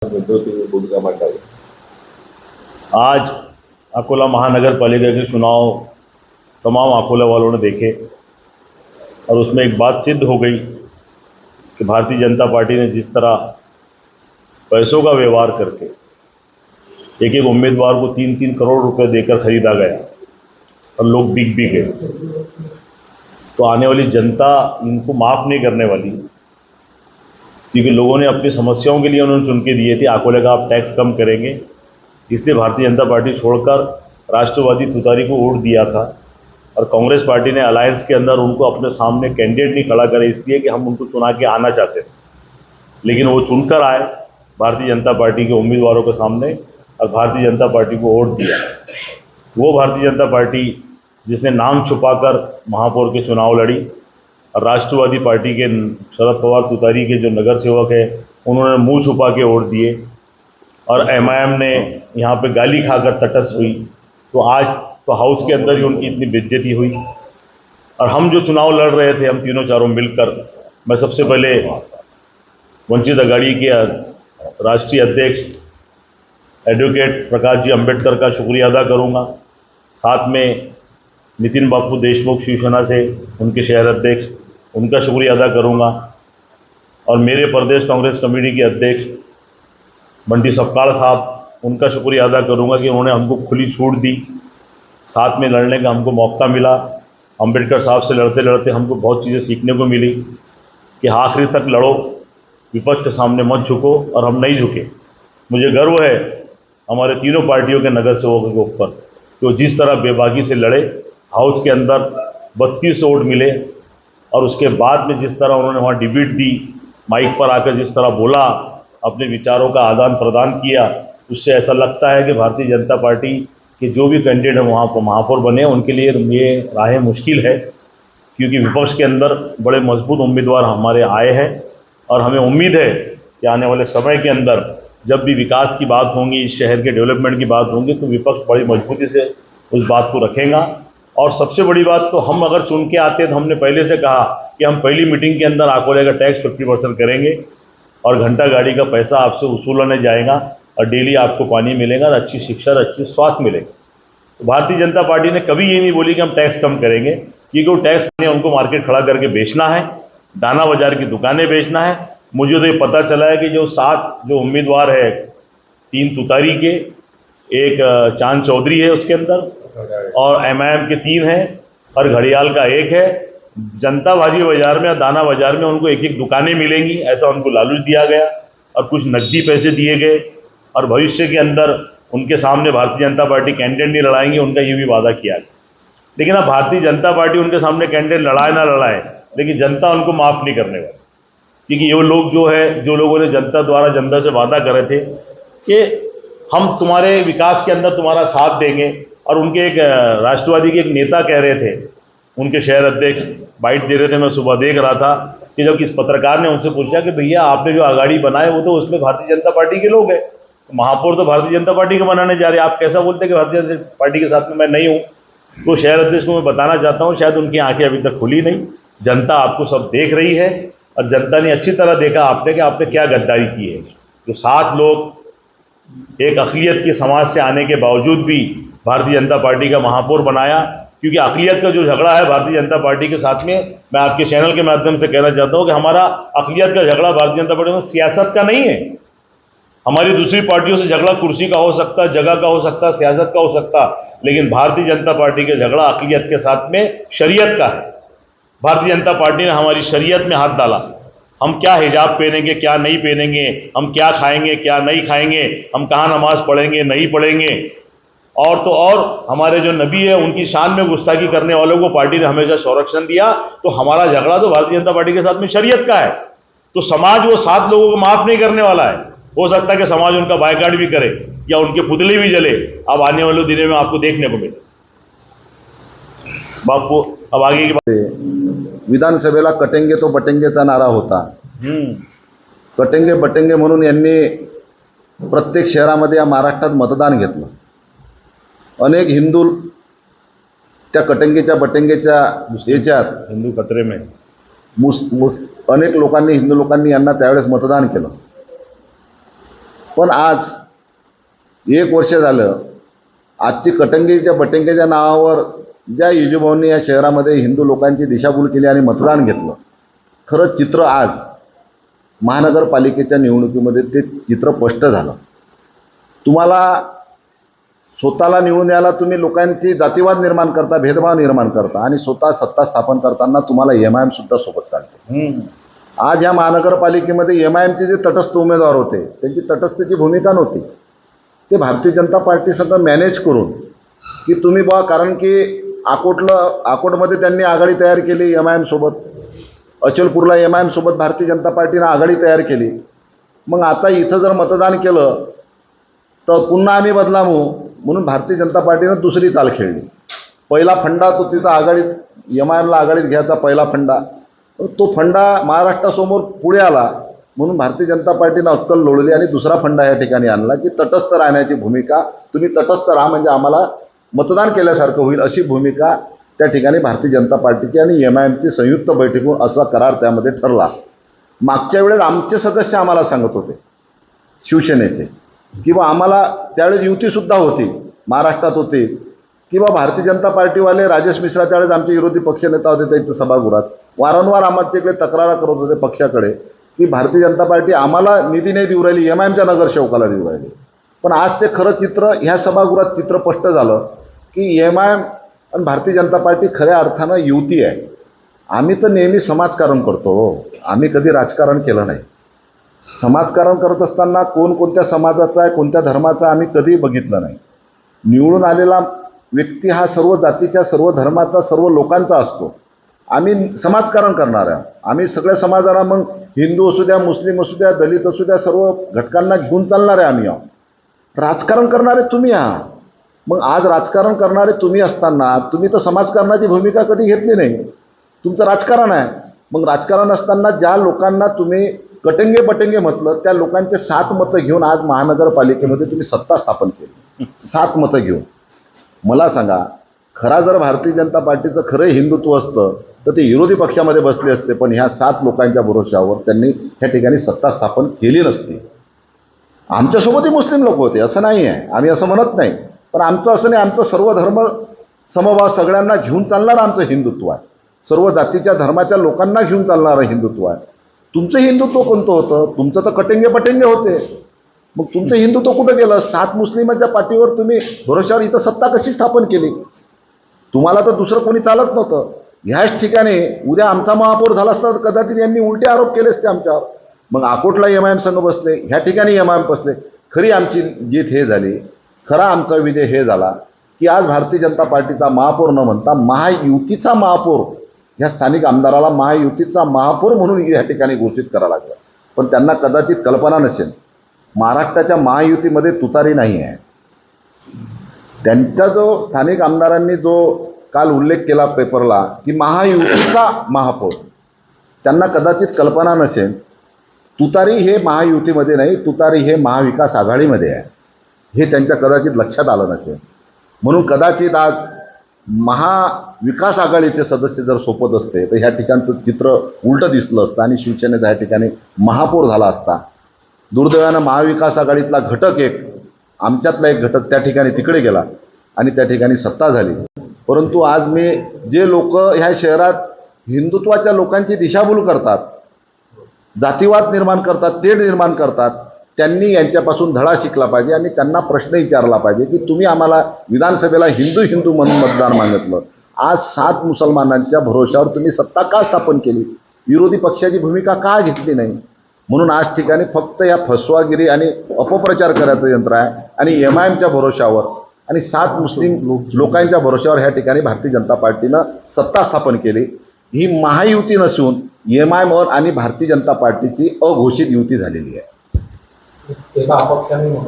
भूमिका मांडावी। आज अकोला महानगर पालिका के चुनाव तमाम अकोला वालों ने देखे और उसमें एक बात सिद्ध हो गई कि भारतीय जनता पार्टी ने जिस तरह पैसों का व्यवहार करके एक एक उम्मीदवार को 3-3 करोड़ रुपए देकर खरीदा गया और लोग बिक भी गए, तो आने वाली जनता इनको माफ़ नहीं करने वाली, क्योंकि लोगों ने अपनी समस्याओं के लिए उन्होंने चुन के दिए थे अकोले का आप टैक्स कम करेंगे, इसलिए भारतीय जनता पार्टी छोड़कर राष्ट्रवादी तुतारी को वोट दिया था। और कांग्रेस पार्टी ने अलायंस के अंदर उनको अपने सामने कैंडिडेट नहीं खड़ा करे, इसलिए कि हम उनको चुना के आना चाहते थे, लेकिन वो चुनकर आए भारतीय जनता पार्टी के उम्मीदवारों के सामने और भारतीय जनता पार्टी को वोट दिया। वो भारतीय जनता पार्टी जिसने नाम छुपाकर महापौर के चुनाव लड़ी और राष्ट्रवादी पार्टी के शरद पवार तुतारी के जो नगर सेवक है उन्होंने मुंह छुपा के वोट दिए और एमआईएम ने यहाँ पे गाली खाकर तटस्थ हुई, तो आज तो हाउस के अंदर ही उनकी इतनी बेइज्जती हुई। और हम जो चुनाव लड़ रहे थे, हम तीनों चारों मिलकर, मैं सबसे पहले वंचित अघाड़ी के राष्ट्रीय अध्यक्ष एडवोकेट प्रकाश जी अंबेडकर का शुक्रिया अदा करूँगा, साथ में नितिन बापू देशमुख शिवसेना से उनके शहर अध्यक्ष, उनका शुक्रिया अदा करूँगा, और मेरे प्रदेश कांग्रेस कमेटी के अध्यक्ष बंटी सपकाल साहब, उनका शुक्रिया अदा करूँगा कि उन्होंने हमको खुली छूट दी, साथ में लड़ने का हमको मौका मिला। अंबेडकर साहब से लड़ते लड़ते हमको बहुत चीज़ें सीखने को मिली कि आखिरी तक लड़ो, विपक्ष के सामने मत झुको, और हम नहीं झुके। मुझे गर्व है हमारे तीनों पार्टियों के नगर सेवकों के ऊपर कि वो जिस तरह बेबाकी से लड़े, हाउस के अंदर 32 वोट मिले, और उसके बाद में जिस तरह उन्होंने वहाँ डिबेट दी, माइक पर आकर जिस तरह बोला, अपने विचारों का आदान प्रदान किया, उससे ऐसा लगता है कि भारतीय जनता पार्टी के जो भी कैंडिडेट हैं वहाँ पर महापौर बने, उनके लिए ये राहें मुश्किल है, क्योंकि विपक्ष के अंदर बड़े मजबूत उम्मीदवार हमारे आए हैं। और हमें उम्मीद है कि आने वाले समय के अंदर जब भी विकास की बात होगी, इस शहर के डेवलपमेंट की बात होगी, तो विपक्ष बड़ी मजबूती से उस बात को रखेगा। और सबसे बड़ी बात, तो हम अगर चुन के आते तो हमने पहले से कहा कि हम पहली मीटिंग के अंदर अकोले का टैक्स 50% करेंगे और घंटा गाड़ी का पैसा आपसे वसूला नहीं जाएगा और डेली आपको पानी मिलेगा और अच्छी शिक्षा और अच्छी स्वास्थ्य मिलेगा। तो भारतीय जनता पार्टी ने कभी ये नहीं बोली कि हम टैक्स कम करेंगे, क्योंकि वो टैक्स उनको मार्केट खड़ा करके बेचना है, दाना बाजार की दुकानें बेचना है। मुझे तो ये पता चला है कि जो 7 जो उम्मीदवार है, 3 तुतारी के, एक चांद चौधरी है उसके अंदर, और एमआईएम के 3 हैं और घड़ियाल का 1 है। जनता भाजी बाजार में या दाना बाजार में उनको एक एक दुकानें मिलेंगी, ऐसा उनको लालच दिया गया और कुछ नकदी पैसे दिए गए, और भविष्य के अंदर उनके सामने भारतीय जनता पार्टी कैंडिडेट नहीं लड़ाएंगे, उनका ये भी वादा किया गया। लेकिन अब भारतीय जनता पार्टी उनके सामने कैंडिडेट लड़ाए ना लड़ाए, लेकिन जनता उनको माफ़ नहीं करने वाली, क्योंकि ये लोग जो लोगों ने जनता द्वारा जनता से वादा करे थे कि हम तुम्हारे विकास के अंदर तुम्हारा साथ देंगे, और उनके एक राष्ट्रवादी के एक नेता कह रहे थे, उनके शहर अध्यक्ष बाइट दे रहे थे, मैं सुबह देख रहा था कि जब किस पत्रकार ने उनसे पूछा कि भैया आपने जो अघाड़ी बनाए वो तो उसमें भारतीय जनता पार्टी के लोग हैं, महापौर तो भारतीय जनता पार्टी के बनाने जा रहे हैं, आप कैसा बोलते हैं कि भारतीय जनता पार्टी के साथ में मैं नहीं हूँ। तो शहर अध्यक्ष को मैं बताना चाहता हूँ, शायद उनकी आंखें अभी तक खुली नहीं, जनता आपको सब देख रही है, और जनता ने अच्छी तरह देखा आपने कि आपने क्या गद्दारी की है। जो 7 लोग एक अक़लियत के समाज से आने के बावजूद भी भारतीय जनता पार्टी का महापौर बनाया, क्योंकि अक़लियत का जो झगड़ा है भारतीय जनता पार्टी के साथ में, मैं आपके चैनल के माध्यम से कहना चाहता हूँ कि हमारा अक़लियत का झगड़ा भारतीय जनता पार्टी में सियासत का नहीं है। हमारी दूसरी पार्टियों से झगड़ा कुर्सी का हो सकता, जगह का हो सकता, सियासत का हो सकता, लेकिन भारतीय जनता पार्टी का झगड़ा अक़लियत के साथ में शरीयत का है। भारतीय जनता पार्टी ने हमारी शरीयत में हाथ डाला, हम क्या हिजाब पहनेंगे, क्या नहीं पहनेंगे, हम क्या खाएंगे, क्या नहीं खाएंगे, हम कहाँ नमाज पढ़ेंगे, नहीं पढ़ेंगे, और तो और हमारे जो नबी है उनकी शान में गुस्ताखी करने वालों को पार्टी ने हमेशा संरक्षण दिया। तो हमारा झगड़ा तो भारतीय जनता पार्टी के साथ में शरीयत का है। तो समाज वो 7 लोगों को माफ़ नहीं करने वाला है। हो सकता है कि समाज उनका बायकाट भी करे या उनके पुतले भी जले, अब आने वाले दिनों में आपको देखने को मिले। बापू, अब आगे की बात। विधानसभेला कटेंगे तो बटेंगेचा नारा होता, कटेंगे बटेंगे म्हणून यांनी प्रत्येक शहरामध्ये या महाराष्ट्रात मतदान घेतलं। अनेक हिंदू त्या कटेंगेच्या बटेंगेच्या याच्यात हिंदू खतरे में अनेक लोकांनी, हिंदू लोकांनी यांना त्यावेळेस मतदान केलं। पण आज 1 वर्ष झालं, आजची कटंगेच्या बटंगेच्या नावावर ज्या युजुभाऊंनी या शहरामध्ये हिंदू लोकांची दिशाभूल केली आणि मतदान घेतलं, खरं चित्र आज महानगरपालिकेच्या निवडणुकीमध्ये ते चित्र स्पष्ट झालं. तुम्हाला स्वतःला निवडून यायला तुम्ही लोकांची जातीवाद निर्माण करता, भेदभाव निर्माण करता आणि स्वतः सत्ता स्थापन करताना तुम्हाला MIM सुद्धा सोबत चालते. आज या महानगरपालिकेमध्ये MIMचे जे तटस्थ उमेदवार होते त्यांची तटस्थची भूमिका नव्हती. ते भारतीय जनता पार्टी सगळं मॅनेज करून की तुम्ही बा, कारण की अकोटमध्ये त्यांनी आघाडी तयार केली MIM सोबत, अचलपूरला MIM सोबत भारतीय जनता पार्टीनं आघाडी तयार केली. मग आता इथं जर मतदान केलं तर पुन्हा आम्ही बदलावू म्हणून भारतीय जनता पार्टीनं दुसरी चाल खेळली. पहिला फंडा तो तिथं आघाडीत MIMला आघाडीत घ्यायचा पहिला फंडा, तो फंडा महाराष्ट्रासमोर पुढे आला म्हणून भारतीय जनता पार्टीनं अक्कल लोळली आणि दुसरा फंडा या ठिकाणी आणला की तटस्थ राहण्याची भूमिका, तुम्ही तटस्थ राहा म्हणजे आम्हाला मतदान केल्यासारखं होईल, अशी भूमिका त्या ठिकाणी भारतीय जनता पार्टीची आणि MIMची संयुक्त बैठकीतून असा करार त्यामध्ये ठरला. मागच्या वेळेस आमचे सदस्य आम्हाला सांगत होते शिवसेनेचे की बा, आम्हाला त्यावेळेस युतीसुद्धा होती, महाराष्ट्रात होती, की बा भारतीय जनता पार्टीवाले राजेश मिश्रा त्यावेळेस आमचे विरोधी पक्षनेता होते, त्या इथं सभागृहात वारंवार आमच्याकडे तक्रार करत होते पक्षाकडे की भारतीय जनता पार्टी आम्हाला निधी नाही देऊ राहिली, MIMच्या नगरसेवकाला देऊ राहिली. पण आज ते खरं चित्र ह्या सभागृहात चित्र स्पष्ट झालं की MIM आणि भारतीय जनता पार्टी खऱ्या अर्थानं युती आहे. आम्ही तर नेहमी समाजकारण करतो, आम्ही कधी राजकारण केलं नाही. समाजकारण करत असताना कोण कोणत्या समाजाचा आहे, कोणत्या धर्माचा आम्ही कधी बघितलं नाही. निवडून आलेला व्यक्ती हा सर्व जातीच्या, सर्व धर्माचा, सर्व लोकांचा असतो. आम्ही समाजकारण करणार आहे. आम्ही सगळ्या समाजाला, मग हिंदू असू द्या, मुस्लिम असू द्या, दलित असू द्या, सर्व घटकांना घेऊन चालणार आहे आम्ही आहोत. राजकारण करणारे तुम्ही आहात. मग आज राजकारण करणारे तुम्ही असताना तुम्ही तर समाजकारणाची भूमिका कधी घेतली नाही, तुमचं राजकारण आहे. मग राजकारण असताना ज्या लोकांना तुम्ही कटंगे पटंगे म्हटलं त्या लोकांचे 7 मतं घेऊन आज महानगरपालिकेमध्ये तुम्ही सत्ता स्थापन केली. 7 मतं घेऊन मला सांगा, खरा जर भारतीय जनता पार्टीचं खरं हिंदुत्व असतं तर ते विरोधी पक्षामध्ये बसले असते, पण ह्या 7 लोकांच्या भरोशावर त्यांनी ह्या ठिकाणी सत्ता स्थापन केली नसती. आमच्यासोबतही मुस्लिम लोक होते, असं नाही आहे, आम्ही असं म्हणत नाही, पण आमचं असं नाही. आमचं सर्व धर्म समभाव सगळ्यांना घेऊन चालणारं आमचं हिंदुत्व आहे. सर्व जातीच्या धर्माच्या लोकांना घेऊन चालणारं हिंदुत्व आहे. तुमचं हिंदुत्व कोणतं होतं? तुमचं तर कटेंगे पटेंगे होते. मग तुमचं हिंदुत्व कुठं गेलं? 7 मुस्लिमांच्या पाठीवर तुम्ही भरोशावर इथं सत्ता कशी स्थापन केली? तुम्हाला तर दुसरं कोणी चालत नव्हतं. ह्याच ठिकाणी उद्या आमचा महापौर झाला असता तर कदाचित यांनी उलटे आरोप केले असते आमच्यावर. मग अकोटला MIM संघ बसले, ह्या ठिकाणी MIM बसले. खरी आमची जीत हे झाली, खरा आमचा विजय हे झाला की आज भारतीय जनता पार्टीचा महापौर न म्हणता महायुतीचा महापौर, ह्या स्थानिक आमदाराला महायुतीचा महापौर म्हणून या ठिकाणी घोषित करावं लागलं. पण त्यांना कदाचित कल्पना नसेल, महाराष्ट्राच्या महायुतीमध्ये तुतारी नाही आहे. त्यांचा जो स्थानिक आमदारांनी जो काल उल्लेख केला पेपरला की महायुतीचा महापौर, त्यांना कदाचित कल्पना नसेल, तुतारी हे महायुतीमध्ये नाही, तुतारी हे महाविकास आघाडीमध्ये आहे, हे त्यांच्या कदाचित लक्षात आलं नसेल. म्हणून कदाचित आज महाविकास आघाडीचे सदस्य जर सोपत असते तर ह्या ठिकाणचं चित्र उलटं दिसलं असतं आणि शिवसेनेचा ह्या ठिकाणी महापौर झाला असता. दुर्दैवानं महाविकास आघाडीतला घटक एक, आमच्यातला एक घटक त्या ठिकाणी तिकडे गेला आणि त्या ठिकाणी सत्ता झाली. परंतु आज मी जे लोक ह्या शहरात हिंदुत्वाच्या लोकांची दिशाभूल करतात, जातीवाद निर्माण करतात, तेढ निर्माण करतात, त्यांनी यांच्यापासून धडा शिकला पाहिजे आणि त्यांना प्रश्न विचारला पाहिजे की तुम्ही आम्हाला विधानसभेला हिंदू हिंदू म्हणून मतदान मागितलं, आज 7 मुसलमानांच्या भरोशावर तुम्ही सत्ता का स्थापन केली? विरोधी पक्षाची भूमिका का घेतली नाही? म्हणून आज ठिकाणी फक्त या फसवागिरी आणि अपप्रचार करायचं यंत्र आहे आणि MIMच्या भरोशावर आणि 7 मुस्लिम लोकांच्या भरोशावर ह्या ठिकाणी भारतीय जनता पार्टीनं सत्ता स्थापन केली. ही महायुती नसून MIM आणि भारतीय जनता पार्टीची अघोषित युती झालेली आहे.